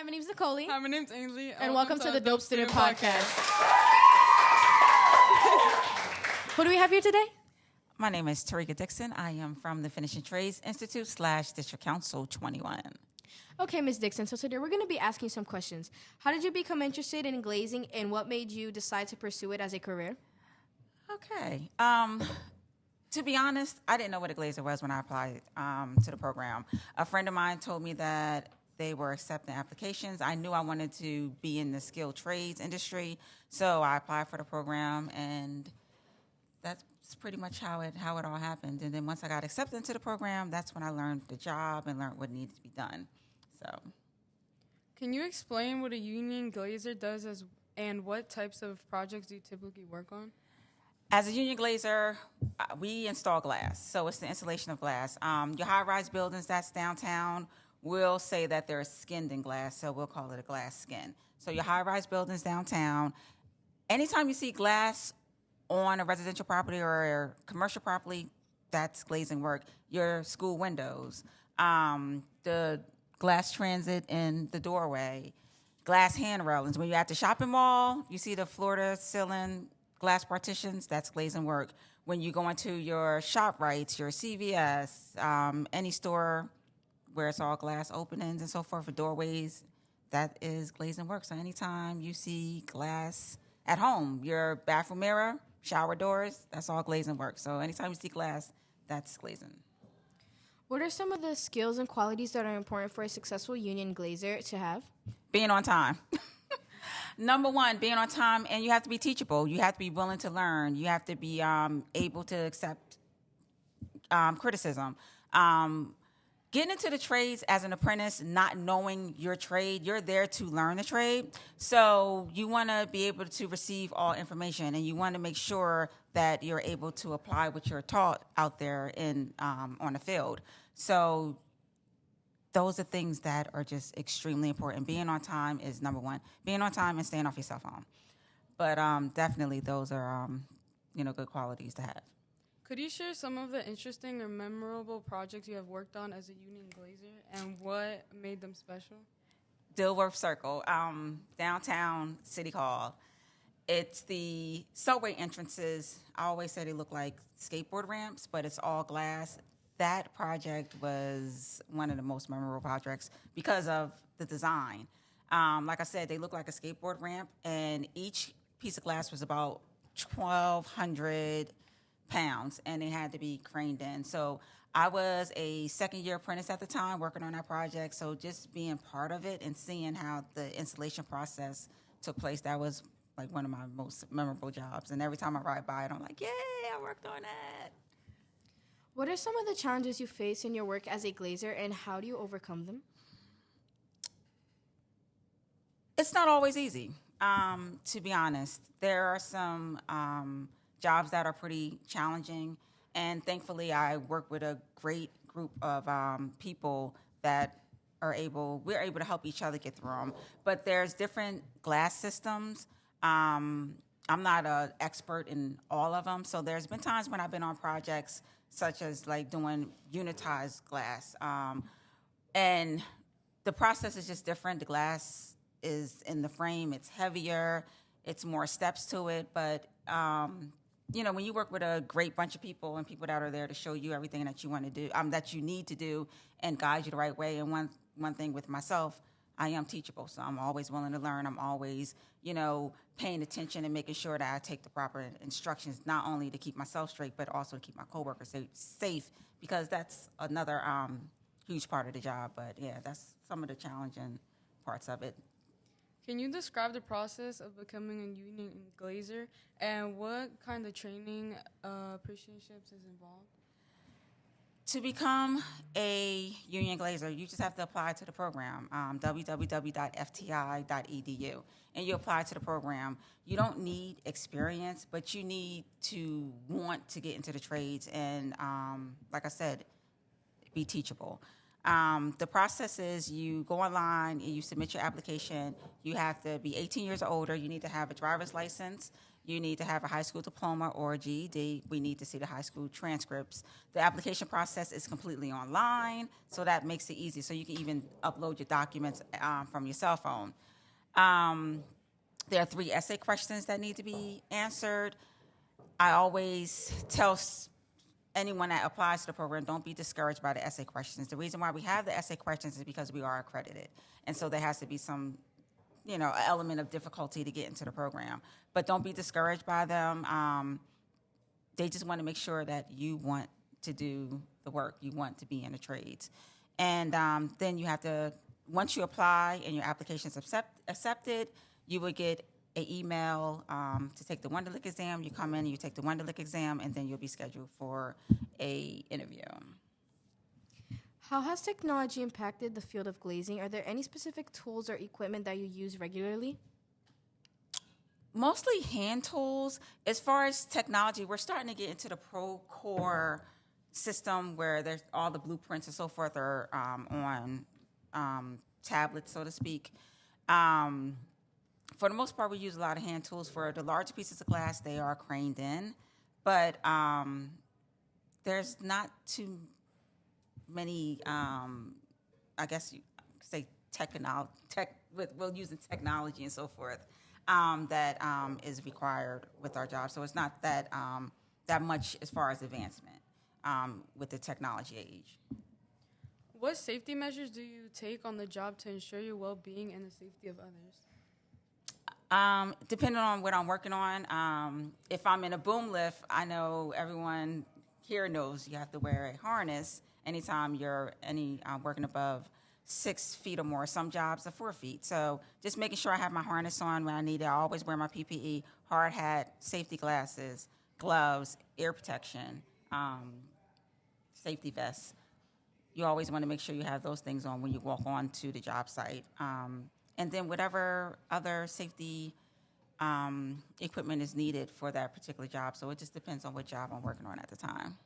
Hi, my name's Nicole. Hi, my name's Ainsley. And welcome to the Dope Student Podcast. Who do we have here today? My name is Tureka Dixon. I am from the Finishing Trades Institute / District Council 21. Okay, Ms. Dixon. So today we're going to be asking some questions. How did you become interested in glazing, and what made you decide to pursue it as a career? Okay. To be honest, I didn't know what a glazer was when I applied to the program. A friend of mine told me that they were accepting applications. I knew I wanted to be in the skilled trades industry, so I applied for the program, and that's pretty much how it all happened. And then once I got accepted into the program, that's when I learned the job and learned what needed to be done. So, can you explain what a union glazer does and what types of projects do you typically work on? As a union glazer, we install glass. So it's the installation of glass. Your high-rise buildings that's downtown, we'll say that they're skinned in glass, so we'll call it a glass skin. So your high-rise buildings downtown, anytime you see glass on a residential property or a commercial property, that's glazing work. Your school windows, the glass transit in the doorway, glass hand railings. When you're at the shopping mall, you see the floor-to-ceiling glass partitions, that's glazing work. When you go into your ShopRites, your CVS, any store where it's all glass openings and so forth for doorways, that is glazing work. So anytime you see glass at home, your bathroom mirror, shower doors, that's all glazing work. So anytime you see glass, that's glazing. What are some of the skills and qualities that are important for a successful union glazer to have? Being on time. Number one, being on time, and you have to be teachable. You have to be willing to learn. You have to be able to accept criticism. Getting into the trades as an apprentice, not knowing your trade, you're there to learn the trade. So you want to be able to receive all information, and you want to make sure that you're able to apply what you're taught out there in on the field. So those are things that are just extremely important. Being on time is number one. Being on time and staying off your cell phone. But definitely those are, good qualities to have. Could you share some of the interesting or memorable projects you have worked on as a union glazer and what made them special? Dilworth Circle, downtown City Hall. It's the subway entrances. I always say they look like skateboard ramps, but it's all glass. That project was one of the most memorable projects because of the design. Like I said, they look like a skateboard ramp, and each piece of glass was about 1,200 pounds, and it had to be craned in. So I was a second-year apprentice at the time working on that project, so just being part of it and seeing how the installation process took place, that was like one of my most memorable jobs. And every time I ride by it, I'm like, yay, I worked on that. What are some of the challenges you face in your work as a glazer, and how do you overcome them? It's not always easy, to be honest. There are some jobs that are pretty challenging, and thankfully I work with a great group of people that we're able to help each other get through them. But there's different glass systems. I'm not an expert in all of them, so there's been times when I've been on projects such as like doing unitized glass. And the process is just different. The glass is in the frame, it's heavier, it's more steps to it. But, when you work with a great bunch of people and people that are there to show you everything that you want to do, that you need to do and guide you the right way. And one thing with myself, I am teachable, so I'm always willing to learn. I'm always, paying attention and making sure that I take the proper instructions, not only to keep myself straight, but also to keep my coworkers safe, because that's another huge part of the job. But, yeah, that's some of the challenging parts of it. Can you describe the process of becoming a union glazer and what kind of training apprenticeships is involved? To become a union glazer, you just have to apply to the program, www.fti.edu, and you apply to the program. You don't need experience, but you need to want to get into the trades and, like I said, be teachable. The process is you go online and you submit your application. You have to be 18 years or older. You need to have a driver's license, You need to have a high school diploma or a GED. We need to see the high school transcripts. The application process is completely online, so that makes it easy. So you can even upload your documents from your cell phone. There are 3 essay questions that need to be answered. I always tell anyone that applies to the program, don't be discouraged by the essay questions. The reason why we have the essay questions is because we are accredited. And so there has to be some, element of difficulty to get into the program. But don't be discouraged by them. They just want to make sure that you want to do the work. You want to be in the trades. And then you have to, once you apply and your application is accepted, you will get an email to take the Wonderlic exam. You come in and you take the Wonderlic exam, and then you'll be scheduled for a interview. How has technology impacted the field of glazing? Are there any specific tools or equipment that you use regularly? Mostly hand tools. As far as technology, we're starting to get into the Procore system where there's all the blueprints and so forth are on tablets, so to speak. For the most part, we use a lot of hand tools. For the larger pieces of glass, they are craned in. But there's not too many, I guess you say we're using technology and so forth that is required with our job. So it's not that much as far as advancement with the technology age. What safety measures do you take on the job to ensure your well-being and the safety of others? Depending on what I'm working on, if I'm in a boom lift, I know everyone here knows you have to wear a harness anytime you're working above 6 feet or more. Some jobs are 4 feet. So just making sure I have my harness on when I need it. I always wear my PPE, hard hat, safety glasses, gloves, ear protection, safety vests. You always want to make sure you have those things on when you walk onto the job site. And then whatever other safety equipment is needed for that particular job. So it just depends on what job I'm working on at the time.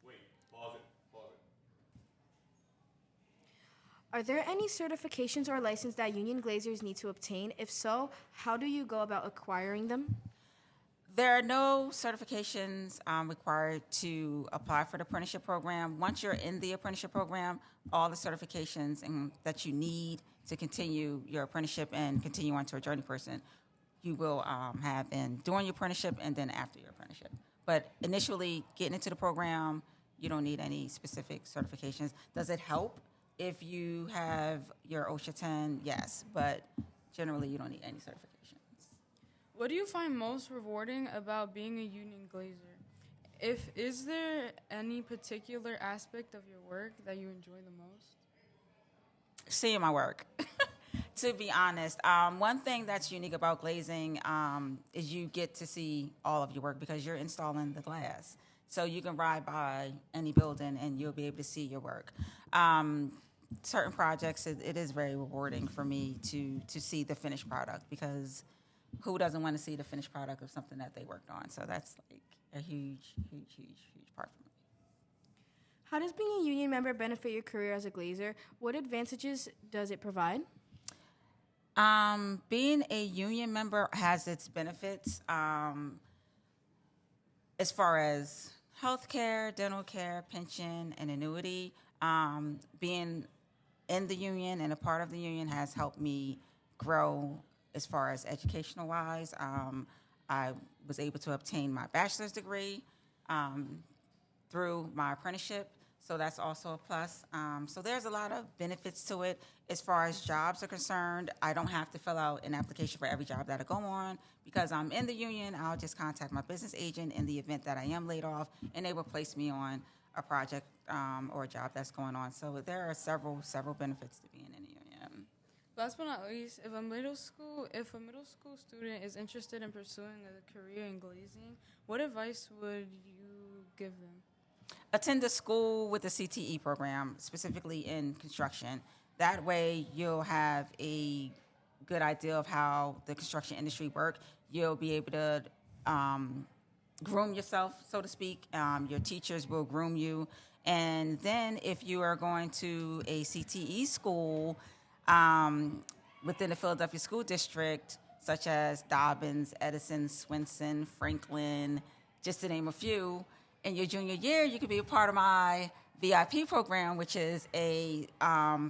Wait, pause it. Are there any certifications or license that union glazers need to obtain? If so, how do you go about acquiring them? There are no certifications required to apply for the apprenticeship program. Once you're in the apprenticeship program, all the certifications that you need to continue your apprenticeship and continue on to a journey person, you will have during your apprenticeship and then after your apprenticeship. But initially, getting into the program, you don't need any specific certifications. Does it help if you have your OSHA 10? Yes, but generally you don't need any certifications. What do you find most rewarding about being a union glazer? Is there any particular aspect of your work that you enjoy the most? Seeing my work. To be honest, one thing that's unique about glazing is you get to see all of your work because you're installing the glass. So you can ride by any building and you'll be able to see your work. Certain projects, it is very rewarding for me to see the finished product because who doesn't want to see the finished product of something that they worked on? So that's like a huge part for me. How does being a union member benefit your career as a glazer? What advantages does it provide? Being a union member has its benefits as far as health care, dental care, pension, and annuity. Being in the union and a part of the union has helped me grow as far as educational wise. I was able to obtain my bachelor's degree through my apprenticeship. So that's also a plus. So there's a lot of benefits to it. As far as jobs are concerned, I don't have to fill out an application for every job that I go on. Because I'm in the union, I'll just contact my business agent in the event that I am laid off, and they will place me on a project or a job that's going on. So there are several benefits to being in the union. Last but not least, if a middle school student is interested in pursuing a career in glazing, what advice would you give them? Attend a school with a CTE program, specifically in construction. That way you'll have a good idea of how the construction industry works. You'll be able to groom yourself, so to speak. Your teachers will groom you. And then if you are going to a CTE school within the Philadelphia School District, such as Dobbins, Edison, Swinson, Franklin, just to name a few. In your junior year, you could be a part of my VIP program, which is a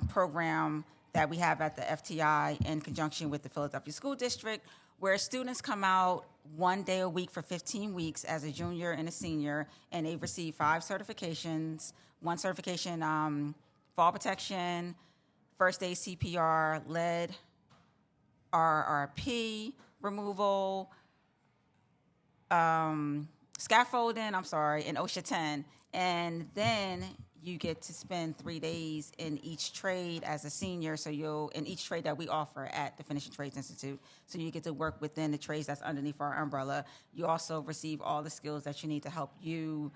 program that we have at the FTI in conjunction with the Philadelphia School District, where students come out 1 day a week for 15 weeks as a junior and a senior, and they receive 5 certifications. One certification, fall protection, first aid CPR, lead, RRP removal, scaffolding, and OSHA 10. And then you get to spend 3 days in each trade as a senior. So in each trade that we offer at the Finishing Trades Institute. So you get to work within the trades that's underneath our umbrella. You also receive all the skills that you need to help you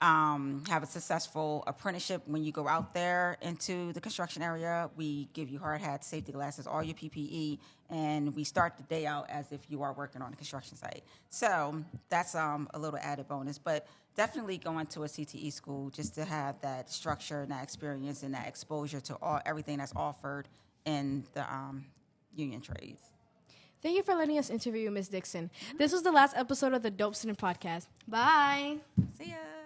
have a successful apprenticeship when you go out there into the construction area. We give you hard hats, safety glasses, all your PPE, and we start the day out as if you are working on a construction site. So that's a little added bonus, but definitely going to a CTE school just to have that structure and that experience and that exposure to everything that's offered in the union trades. Thank you for letting us interview you, Ms. Dixon. This was the last episode of the Dope Student Podcast. Bye. See ya.